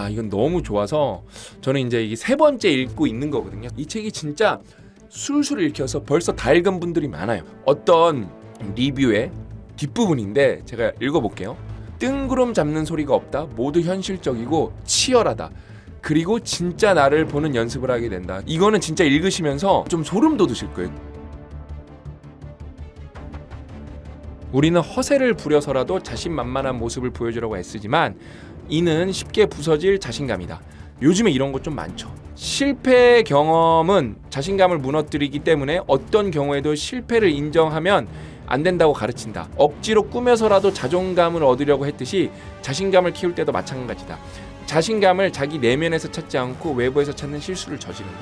이건 너무 좋아서 저는 이제 이게 세 번째 읽고 있는 거거든요. 이 책이 진짜 술술 읽혀서 벌써 다 읽은 분들이 많아요. 어떤 리뷰의 뒷부분인데 제가 읽어볼게요. 뜬구름 잡는 소리가 없다. 모두 현실적이고 치열하다. 그리고 진짜 나를 보는 연습을 하게 된다. 이거는 진짜 읽으시면서 좀 소름 돋으실 거예요. 우리는 허세를 부려서라도 자신만만한 모습을 보여주려고 애쓰지만 이는 쉽게 부서질 자신감이다. 요즘에 이런 거 좀 많죠. 실패 경험은 자신감을 무너뜨리기 때문에 어떤 경우에도 실패를 인정하면 안 된다고 가르친다. 억지로 꾸며서라도 자존감을 얻으려고 했듯이 자신감을 키울 때도 마찬가지다. 자신감을 자기 내면에서 찾지 않고 외부에서 찾는 실수를 저지른다.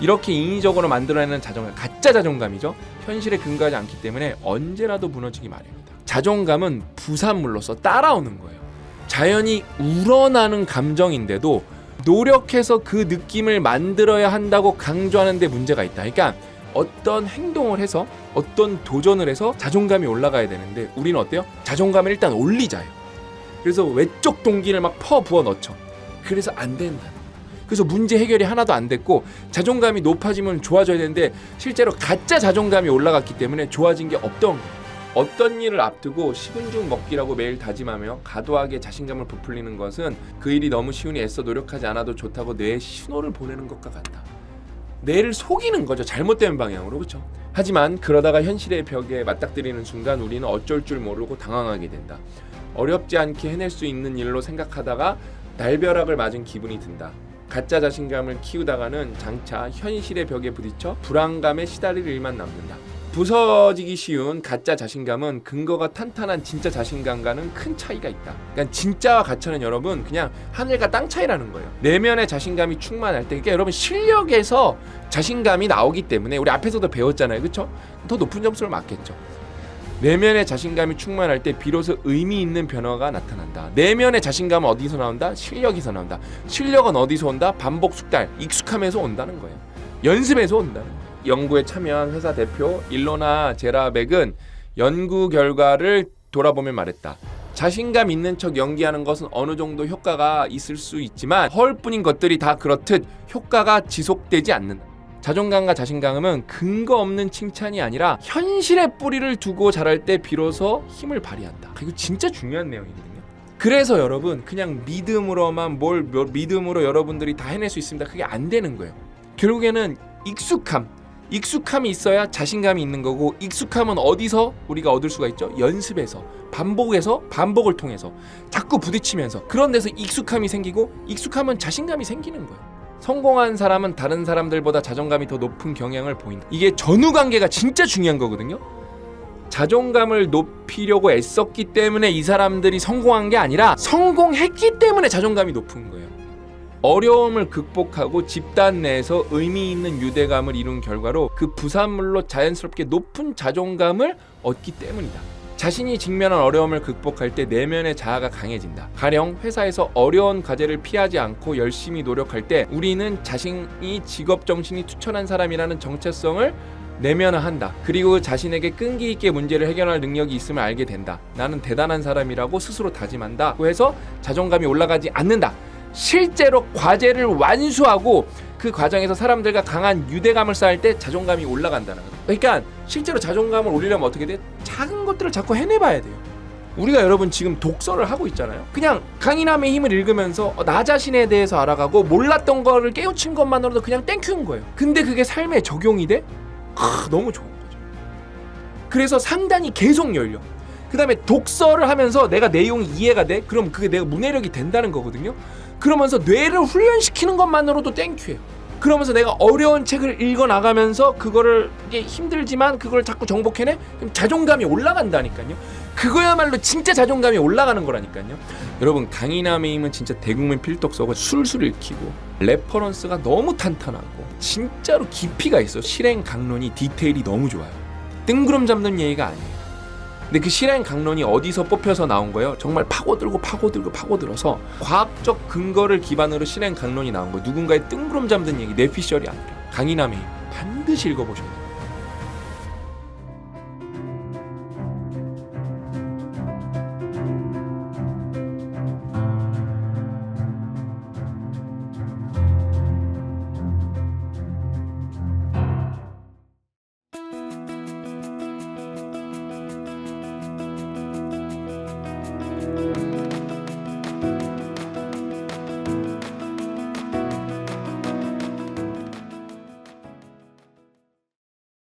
이렇게 인위적으로 만들어내는 자존감, 가짜 자존감이죠. 현실에 근거하지 않기 때문에 언제라도 무너지기 마련이다. 자존감은 부산물로서 따라오는 거예요. 자연히 우러나는 감정인데도 노력해서 그 느낌을 만들어야 한다고 강조하는 데 문제가 있다. 그러니까 어떤 행동을 해서 어떤 도전을 해서 자존감이 올라가야 되는데 우리는 어때요? 자존감을 일단 올리자요. 그래서 외적 동기를 막 퍼부어 넣죠. 그래서 안 된다. 그래서 문제 해결이 하나도 안 됐고 자존감이 높아지면 좋아져야 되는데 실제로 가짜 자존감이 올라갔기 때문에 좋아진 게 없던 거예요. 어떤 일을 앞두고 식은 죽 먹기라고 매일 다짐하며 과도하게 자신감을 부풀리는 것은 그 일이 너무 쉬우니 애써 노력하지 않아도 좋다고 뇌에 신호를 보내는 것과 같다. 뇌를 속이는 거죠. 잘못된 방향으로. 그렇죠? 하지만 그러다가 현실의 벽에 맞닥뜨리는 순간 우리는 어쩔 줄 모르고 당황하게 된다. 어렵지 않게 해낼 수 있는 일로 생각하다가 날벼락을 맞은 기분이 든다. 가짜 자신감을 키우다가는 장차 현실의 벽에 부딪혀 불안감에 시달릴 일만 남는다. 부서지기 쉬운 가짜 자신감은 근거가 탄탄한 진짜 자신감과는 큰 차이가 있다. 그러니까 진짜와 가짜는 여러분 그냥 하늘과 땅 차이라는 거예요. 내면의 자신감이 충만할 때, 그러니까 여러분 실력에서 자신감이 나오기 때문에 우리 앞에서도 배웠잖아요, 그렇죠? 더 높은 점수를 맞겠죠. 내면의 자신감이 충만할 때 비로소 의미 있는 변화가 나타난다. 내면의 자신감은 어디서 나온다? 실력에서 나온다. 실력은 어디서 온다? 반복 숙달, 익숙함에서 온다는 거예요. 연습에서 온다는 거예요. 연구에 참여한 회사 대표 일로나 제라백은 연구 결과를 돌아보며 말했다. 자신감 있는 척 연기하는 것은 어느 정도 효과가 있을 수 있지만 허울뿐인 것들이 다 그렇듯 효과가 지속되지 않는다. 자존감과 자신감은 근거 없는 칭찬이 아니라 현실의 뿌리를 두고 자랄 때 비로소 힘을 발휘한다. 이거 진짜 중요한 내용이거든요. 그래서 여러분 그냥 믿음으로만 믿음으로 여러분들이 다 해낼 수 있습니다. 그게 안 되는 거예요. 결국에는 익숙함이 있어야 자신감이 있는 거고, 익숙함은 어디서 우리가 얻을 수가 있죠? 연습에서, 반복을 통해서 자꾸 부딪히면서 그런 데서 익숙함이 생기고, 익숙함은 자신감이 생기는 거예요. 성공한 사람은 다른 사람들보다 자존감이 더 높은 경향을 보인다. 이게 전후 관계가 진짜 중요한 거거든요. 자존감을 높이려고 애썼기 때문에 이 사람들이 성공한 게 아니라 성공했기 때문에 자존감이 높은 거예요. 어려움을 극복하고 집단 내에서 의미 있는 유대감을 이룬 결과로 그 부산물로 자연스럽게 높은 자존감을 얻기 때문이다. 자신이 직면한 어려움을 극복할 때 내면의 자아가 강해진다. 가령 회사에서 어려운 과제를 피하지 않고 열심히 노력할 때 우리는 자신이 직업정신이 투철한 사람이라는 정체성을 내면화한다. 그리고 자신에게 끈기 있게 문제를 해결할 능력이 있음을 알게 된다. 나는 대단한 사람이라고 스스로 다짐한다. 해서 자존감이 올라가지 않는다. 실제로 과제를 완수하고 그 과정에서 사람들과 강한 유대감을 쌓을 때 자존감이 올라간다는 거예요. 그러니까 실제로 자존감을 올리려면 어떻게 돼? 작은 것들을 자꾸 해내봐야 돼요. 우리가 여러분 지금 독서를 하고 있잖아요. 그냥 강인함의 힘을 읽으면서 나 자신에 대해서 알아가고 몰랐던 거를 깨우친 것만으로도 그냥 땡큐인 거예요. 근데 그게 삶에 적용이 돼? 너무 좋은 거죠. 그래서 상단이 계속 열려. 그 다음에 독서를 하면서 내가 내용이 이해가 돼? 그럼 그게 내가 문해력이 된다는 거거든요. 그러면서 뇌를 훈련시키는 것만으로도 땡큐예요. 그러면서 내가 어려운 책을 읽어나가면서 그거를 이게 힘들지만 그걸 자꾸 정복해내? 그럼 자존감이 올라간다니까요. 그거야말로 진짜 자존감이 올라가는 거라니까요. 여러분 강인함의 힘은 진짜 대국민 필독서고 술술 읽히고 레퍼런스가 너무 탄탄하고 진짜로 깊이가 있어. 실행 강론이 디테일이 너무 좋아요. 뜬구름 잡는 얘기가 아니에요. 근데 그 실행 강론이 어디서 뽑혀서 나온 거예요? 정말 파고들어서 과학적 근거를 기반으로 실행 강론이 나온 거예요. 누군가의 뜬구름 잡는 얘기, 뇌피셜이 아니라. 강인함의 힘 반드시 읽어보셔야 돼요. 감사합니다.